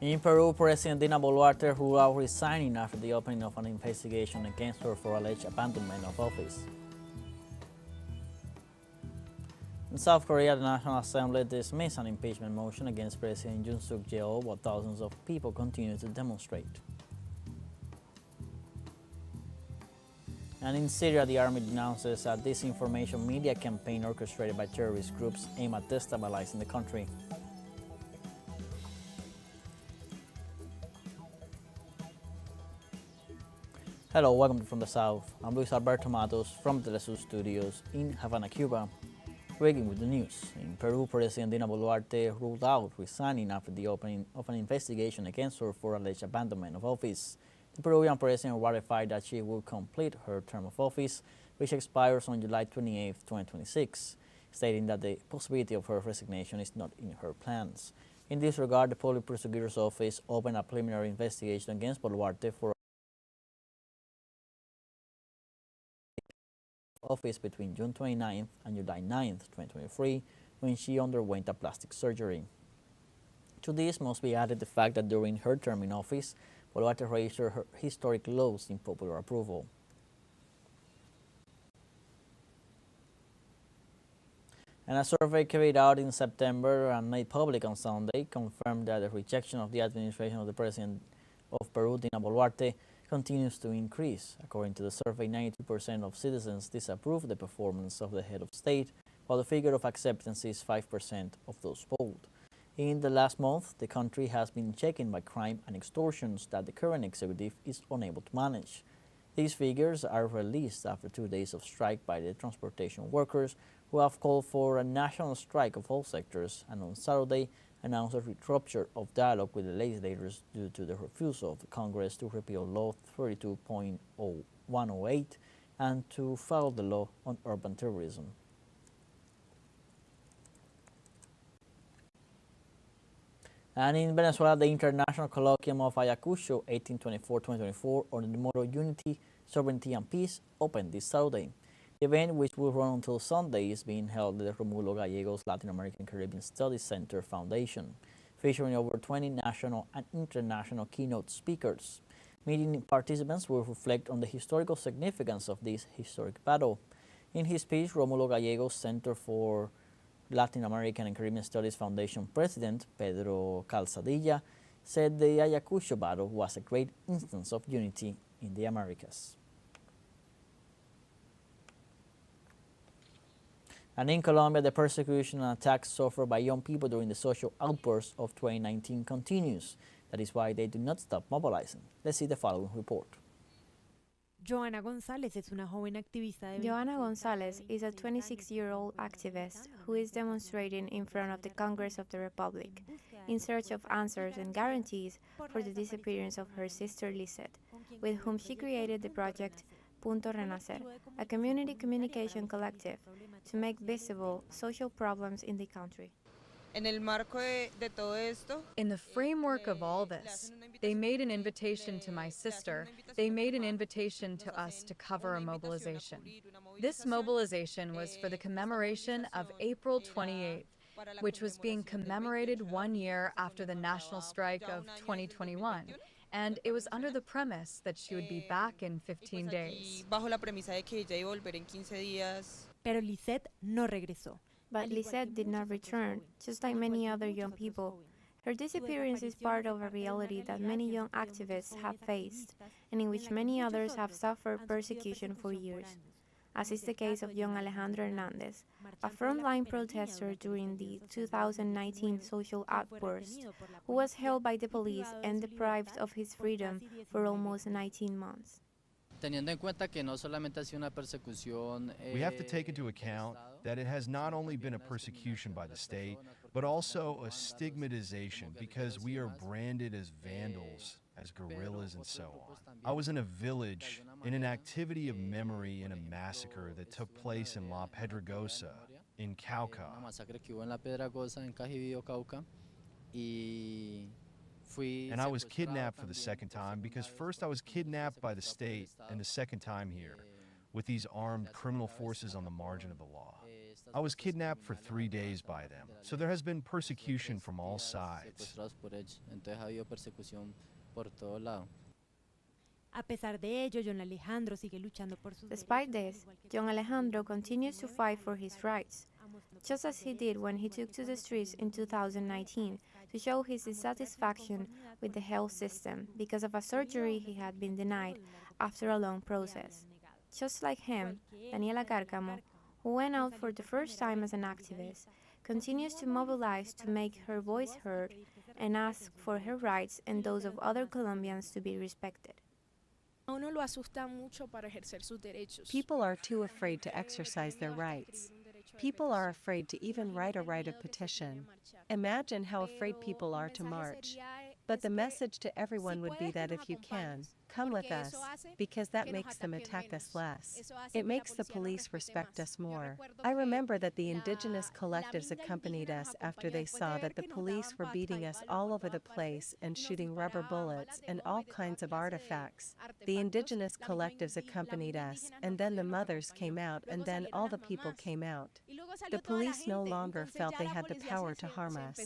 In Peru, President Dina Boluarte ruled out resigning after the opening of an investigation against her for alleged abandonment of office. In South Korea, the National Assembly dismissed an impeachment motion against President Yoon Suk Yeol, while thousands of people continue to demonstrate. And in Syria, the army denounces a disinformation media campaign orchestrated by terrorist groups aimed at destabilizing the country. Hello, welcome to From the South. I'm Luis Alberto Matos from teleSUR studios in Havana, Cuba. Breaking with the news. In Peru, President Dina Boluarte ruled out resigning after the opening of an investigation against her for alleged abandonment of office. The Peruvian president ratified that she will complete her term of office, which expires on July 28, 2026, stating that the possibility of her resignation is not in her plans. In this regard, the Public Prosecutor's Office opened a preliminary investigation against Boluarte for office between June 29th and July 9th, 2023, when she underwent a plastic surgery. To this must be added the fact that during her term in office, Boluarte raised her historic lows in popular approval. And a survey carried out in September and made public on Sunday confirmed that the rejection of the administration of the President of Peru, Dina Boluarte, continues to increase. According to the survey, 92% of citizens disapprove the performance of the head of state, while the figure of acceptance is 5% of those polled. In the last month, the country has been shaken by crime and extortions that the current executive is unable to manage. These figures are released after 2 days of strike by the transportation workers, who have called for a national strike of all sectors, and on Saturday announced a rupture of dialogue with the legislators due to the refusal of the Congress to repeal Law 32.108 and to file the law on urban terrorism. And in Venezuela, the International Colloquium of Ayacucho 1824-2024 on the motto Unity, Sovereignty and Peace opened this Saturday. The event, which will run until Sunday, is being held at the Romulo Gallegos Latin American Caribbean Studies Center Foundation, featuring over 20 national and international keynote speakers. Meeting participants will reflect on the historical significance of this historic battle. In his speech, Romulo Gallegos Center for Latin American and Caribbean Studies Foundation President Pedro Calzadilla said the Ayacucho battle was a great instance of unity in the Americas. And in Colombia, the persecution and attacks suffered by young people during the social outburst of 2019 continues. That is why they do not stop mobilizing. Let's see the following report. Joana González es una joven activista de Joana González is a 26-year-old activist who is demonstrating in front of the Congress of the Republic in search of answers and guarantees for the disappearance of her sister Lisette, with whom she created the project Punto Renacer, a community communication collective to make visible social problems in the country. In the framework of all this, they made an invitation to my sister. They made an invitation to us to cover a mobilization. This mobilization was for the commemoration of April 28th, which was being commemorated 1 year after the national strike of 2021. And it was under the premise that she would be back in 15 days. Pero Lisette no regresó. But Lisette did not return, just like many other young people. Her disappearance is part of a reality that many young activists have faced, and in which many others have suffered persecution for years, as is the case of young Alejandro Hernandez, a frontline protester during the 2019 social outburst, who was held by the police and deprived of his freedom for almost 19 months. We have to take into account that it has not only been a persecution by the state, but also a stigmatization because we are branded as vandals, as guerrillas, and so on. I was in a village in an activity of memory in a massacre that took place in La Pedregosa, in Cauca. And I was kidnapped for the second time because first I was kidnapped by the state and the second time here with these armed criminal forces on the margin of the law. I was kidnapped for 3 days by them. So there has been persecution from all sides. A pesar de ello, John Alejandro sigue luchando por sus Despite this, John Alejandro continues to fight for his rights, just as he did when he took to the streets in 2019 to show his dissatisfaction with the health system because of a surgery he had been denied after a long process. Just like him, Daniela Cárcamo, who went out for the first time as an activist, continues to mobilize to make her voice heard and ask for her rights and those of other Colombians to be respected. People are too afraid to exercise their rights. People are afraid to even write a right of petition. Imagine how afraid people are to march. But the message to everyone would be that if you can, come with us, because that makes them attack us less. It makes the police respect us more. I remember that the indigenous collectives accompanied us after they saw that the police were beating us all over the place and shooting rubber bullets and all kinds of artifacts. The indigenous collectives accompanied us, and then the mothers came out, and then all the people came out. The police no longer felt they had the power to harm us.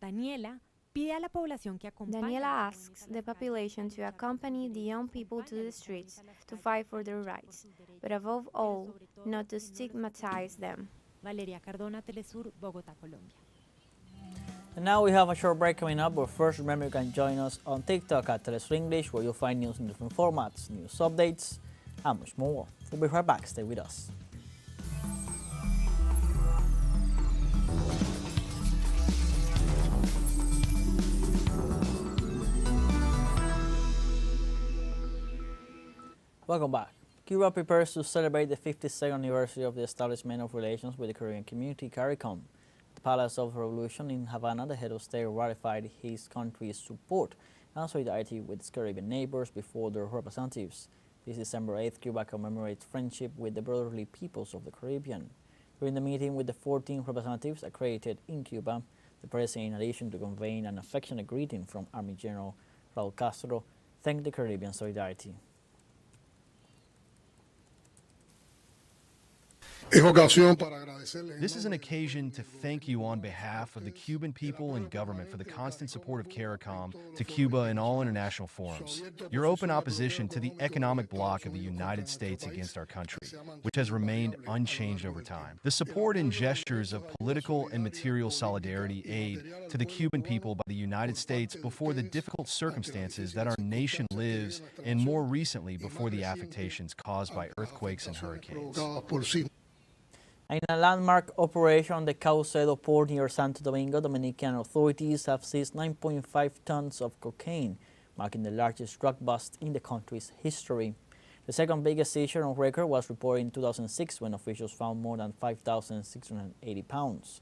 Daniela pide a la población que acompañe. Daniela asks the population to accompany the young people to the streets to fight for their rights, but above all, not to stigmatize them. Valeria Cardona, TeleSUR, Bogotá, Colombia. And now we have a short break coming up, but first remember you can join us on TikTok at TeleSUR English, where you'll find news in different formats, news updates, and much more. We'll be right back. Stay with us. Welcome back. Cuba prepares to celebrate the 52nd anniversary of the establishment of relations with the Caribbean community, CARICOM. At the Palace of Revolution in Havana, the head of state ratified his country's support and solidarity with its Caribbean neighbors before their representatives. This December 8th, Cuba commemorates friendship with the brotherly peoples of the Caribbean. During the meeting with the 14 representatives accredited in Cuba, the president, in addition to conveying an affectionate greeting from Army General Raul Castro, thanked the Caribbean solidarity. This is an occasion to thank you on behalf of the Cuban people and government for the constant support of CARICOM to Cuba in all international forums. Your open opposition to the economic bloc of the United States against our country, which has remained unchanged over time. The support and gestures of political and material solidarity aid to the Cuban people by the United States before the difficult circumstances that our nation lives, and more recently before the affectations caused by earthquakes and hurricanes. In a landmark operation on the Caucedo port near Santo Domingo, Dominican authorities have seized 9.5 tons of cocaine, marking the largest drug bust in the country's history. The second biggest seizure on record was reported in 2006 when officials found more than 5,680 pounds.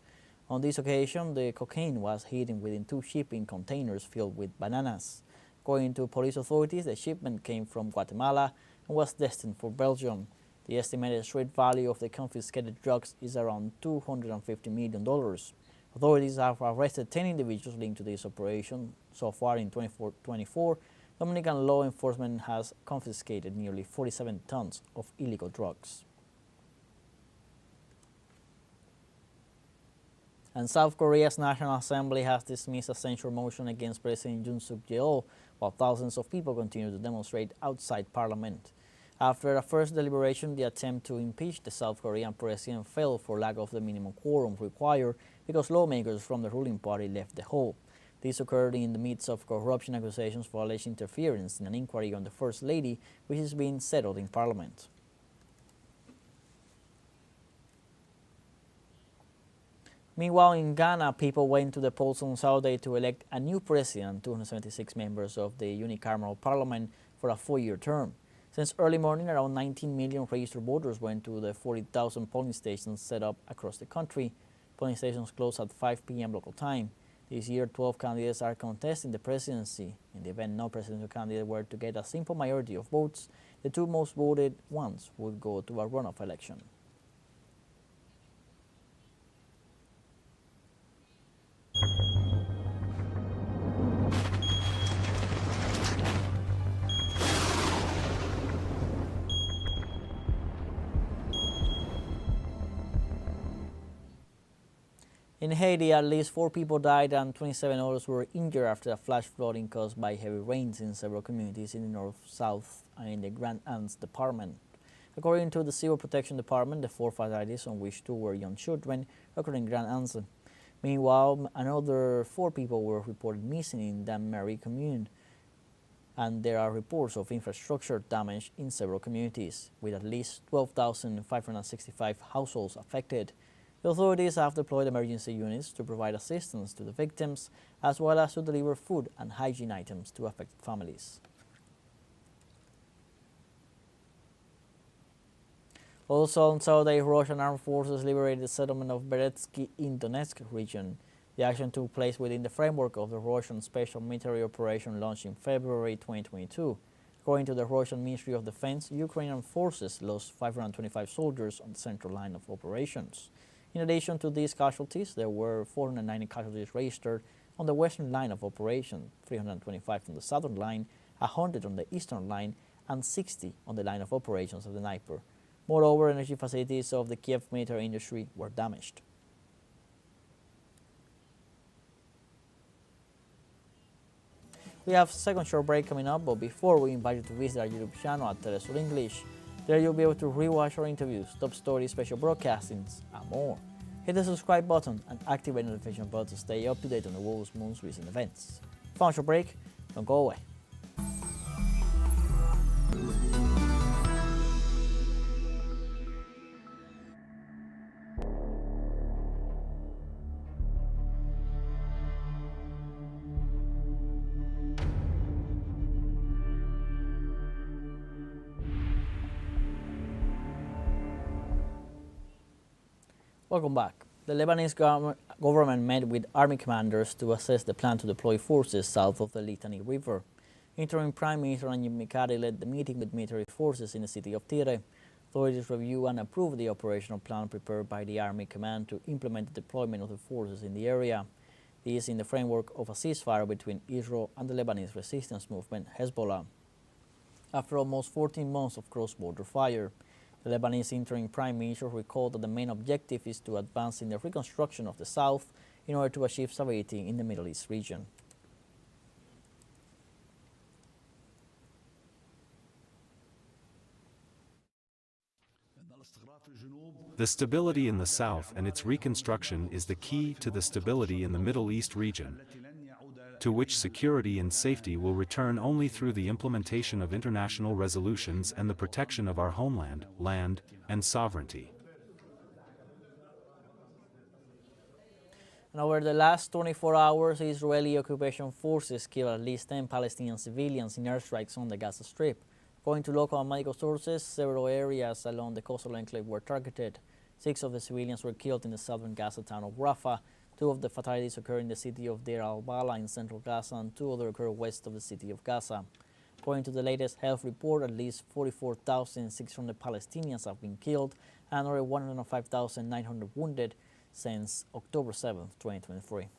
On this occasion, the cocaine was hidden within 2 shipping containers filled with bananas. According to police authorities, the shipment came from Guatemala and was destined for Belgium. The estimated street value of the confiscated drugs is around $250 million. Authorities have arrested 10 individuals linked to this operation. So far in 2024, Dominican law enforcement has confiscated nearly 47 tons of illegal drugs. And South Korea's National Assembly has dismissed a censure motion against President Yoon Suk Yeol, while thousands of people continue to demonstrate outside Parliament. After a first deliberation, the attempt to impeach the South Korean president failed for lack of the minimum quorum required because lawmakers from the ruling party left the hall. This occurred in the midst of corruption accusations for alleged interference in an inquiry on the First Lady, which is being settled in Parliament. Meanwhile, in Ghana, people went to the polls on Saturday to elect a new president, 276 members of the unicameral parliament for a 4-year term. Since early morning, around 19 million registered voters went to the 40,000 polling stations set up across the country. Polling stations close at 5 p.m. local time. This year, 12 candidates are contesting the presidency. In the event no presidential candidate were to get a simple majority of votes, the 2 most voted ones would go to a runoff election. In Haiti, at least 4 people died and 27 others were injured after a flash flooding caused by heavy rains in several communities in the north, south, and in the Grand Anse department. According to the Civil Protection Department, the 4 fatalities, on which 2 were young children, occurred in Grand Anse. Meanwhile, another 4 people were reported missing in Dame Marie commune, and there are reports of infrastructure damage in several communities, with at least 12,565 households affected. The authorities have deployed emergency units to provide assistance to the victims, as well as to deliver food and hygiene items to affected families. Also on Saturday, Russian armed forces liberated the settlement of Beretsky in Donetsk region. The action took place within the framework of the Russian special military operation launched in February 2022. According to the Russian Ministry of Defense, Ukrainian forces lost 525 soldiers on the central line of operations. In addition to these casualties, there were 490 casualties registered on the western line of operation, 325 on the southern line, 100 on the eastern line, and 60 on the line of operations of the Dnieper. Moreover, energy facilities of the Kiev military industry were damaged. We have a second short break coming up, but before we invite you to visit our YouTube channel at teleSUR English. There you'll be able to rewatch our interviews, top stories, special broadcastings, and more. Hit the subscribe button and activate the notification bell to stay up to date on the world's most recent events. Final short break, don't go away. Welcome back. The Lebanese government met with army commanders to assess the plan to deploy forces south of the Litani River. Interim Prime Minister Najib Mikati led the meeting with military forces in the city of Tyre. Authorities review and approve the operational plan prepared by the Army Command to implement the deployment of the forces in the area. This is in the framework of a ceasefire between Israel and the Lebanese resistance movement Hezbollah. After almost 14 months of cross-border fire, the Lebanese interim prime minister recalled that the main objective is to advance in the reconstruction of the south in order to achieve stability in the Middle East region. The stability in the south and its reconstruction is the key to the stability in the Middle East region, to which security and safety will return only through the implementation of international resolutions and the protection of our homeland, land, and sovereignty. And over the last 24 hours, Israeli occupation forces killed at least 10 Palestinian civilians in airstrikes on the Gaza Strip. According to local medical sources, several areas along the coastal enclave were targeted. 6 of the civilians were killed in the southern Gaza town of Rafah. 2 of the fatalities occurred in the city of Deir al-Bala in central Gaza, and 2 others occurred west of the city of Gaza. According to the latest health report, at least 44,600 Palestinians have been killed and over 105,900 wounded since October 7, 2023.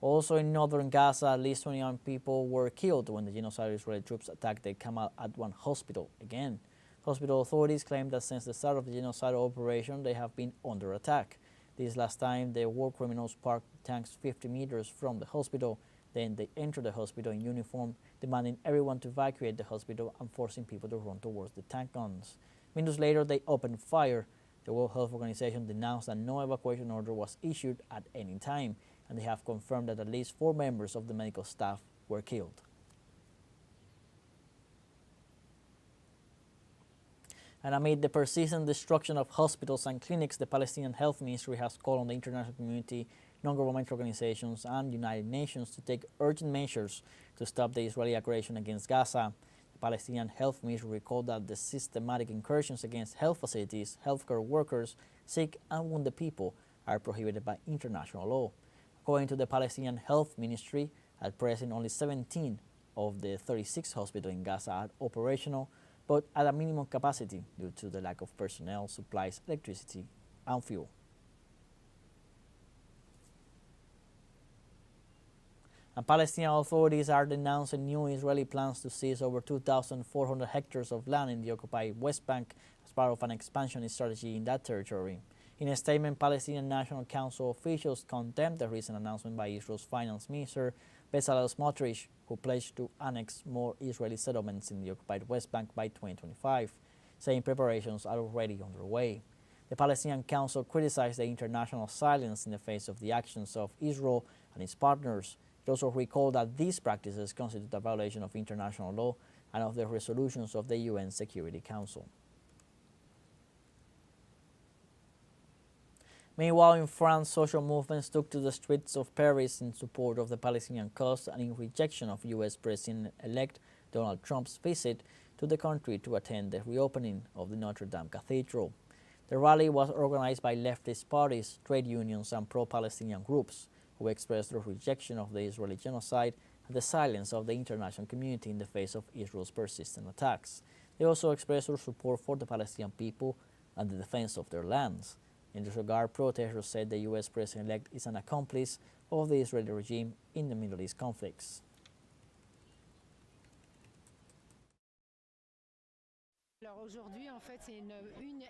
Also in northern Gaza, at least 21 people were killed when the genocidal Israeli troops attacked the Kamal Adwan hospital again. Hospital authorities claim that since the start of the genocidal operation, they have been under attack. This last time, the war criminals parked tanks 50 meters from the hospital. Then they entered the hospital in uniform, demanding everyone to evacuate the hospital and forcing people to run towards the tank guns. Minutes later, they opened fire. The World Health Organization denounced that no evacuation order was issued at any time, and they have confirmed that at least 4 members of the medical staff were killed. And amid the persistent destruction of hospitals and clinics, the Palestinian Health Ministry has called on the international community, non-governmental organizations, and United Nations to take urgent measures to stop the Israeli aggression against Gaza. The Palestinian Health Ministry recalled that the systematic incursions against health facilities, healthcare workers, sick and wounded people are prohibited by international law. According to the Palestinian Health Ministry, at present only 17 of the 36 hospitals in Gaza are operational, but at a minimum capacity due to the lack of personnel, supplies, electricity, and fuel. And Palestinian authorities are denouncing new Israeli plans to seize over 2,400 hectares of land in the occupied West Bank as part of an expansionist strategy in that territory. In a statement, Palestinian National Council officials condemned the recent announcement by Israel's finance minister, Bezalel Smotrich, who pledged to annex more Israeli settlements in the occupied West Bank by 2025, saying preparations are already underway. The Palestinian Council criticized the international silence in the face of the actions of Israel and its partners. It also recalled that these practices constitute a violation of international law and of the resolutions of the UN Security Council. Meanwhile, in France, social movements took to the streets of Paris in support of the Palestinian cause and in rejection of U.S. President-elect Donald Trump's visit to the country to attend the reopening of the Notre Dame Cathedral. The rally was organized by leftist parties, trade unions, and pro-Palestinian groups, who expressed their rejection of the Israeli genocide and the silence of the international community in the face of Israel's persistent attacks. They also expressed their support for the Palestinian people and the defense of their lands. In this regard, protesters said the U.S. President-elect is an accomplice of the Israeli regime in the Middle East conflicts.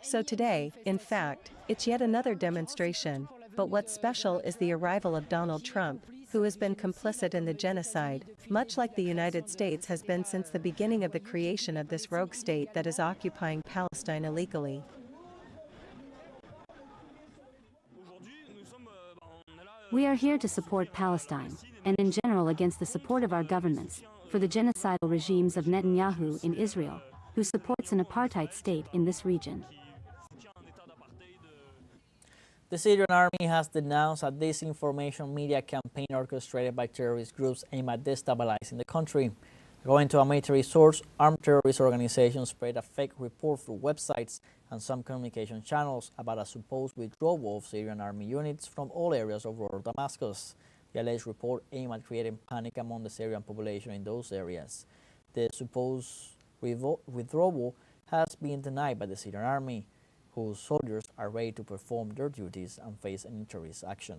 So today, in fact, it's yet another demonstration, but what's special is the arrival of Donald Trump, who has been complicit in the genocide, much like the United States has been since the beginning of the creation of this rogue state that is occupying Palestine illegally. We are here to support Palestine, and in general against the support of our governments, for the genocidal regimes of Netanyahu in Israel, who supports an apartheid state in this region. The Syrian army has denounced a disinformation media campaign orchestrated by terrorist groups aimed at destabilizing the country. According to a military source, armed terrorist organizations spread a fake report through websites and some communication channels about a supposed withdrawal of Syrian army units from all areas of rural Damascus. The alleged report aimed at creating panic among the Syrian population in those areas. The supposed withdrawal has been denied by the Syrian army, whose soldiers are ready to perform their duties and face any terrorist action.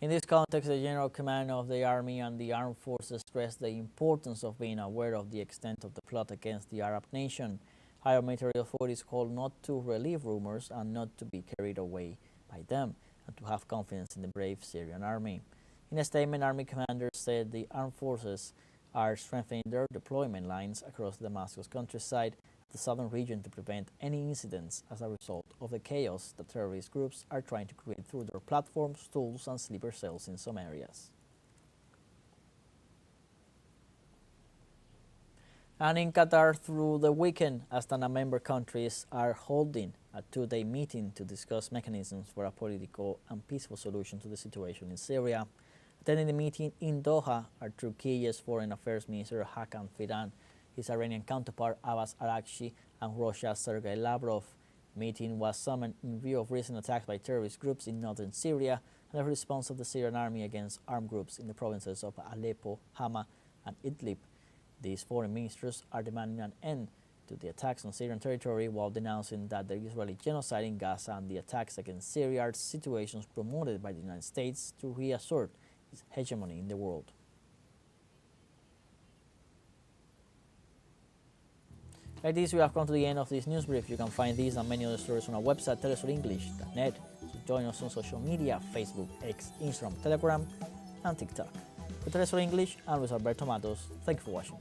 In this context, the General Command of the Army and the Armed Forces stressed the importance of being aware of the extent of the plot against the Arab nation. Higher military authorities called not to relieve rumors and not to be carried away by them, and to have confidence in the brave Syrian army. In a statement, Army commanders said the armed forces are strengthening their deployment lines across the Damascus countryside, the southern region, to prevent any incidents as a result of the chaos that terrorist groups are trying to create through their platforms, tools, and sleeper cells in some areas. And in Qatar, through the weekend, Astana member countries are holding a two-day meeting to discuss mechanisms for a political and peaceful solution to the situation in Syria. Attending the meeting in Doha are Turkey's Foreign Affairs Minister Hakan Fidan, his Iranian counterpart Abbas Araghchi, and Russia's Sergei Lavrov. The meeting was summoned in view of recent attacks by terrorist groups in northern Syria and the response of the Syrian army against armed groups in the provinces of Aleppo, Hama, and Idlib. These foreign ministers are demanding an end to the attacks on Syrian territory while denouncing that the Israeli genocide in Gaza and the attacks against Syria are situations promoted by the United States to reassert its hegemony in the world. Like this, we have come to the end of this news brief. You can find these and many other stories on our website, telesurenglish.net. Join us on social media, Facebook, X, Instagram, Telegram, and TikTok. For TeleSUR English, I'm Luis Alberto Matos. Thank you for watching.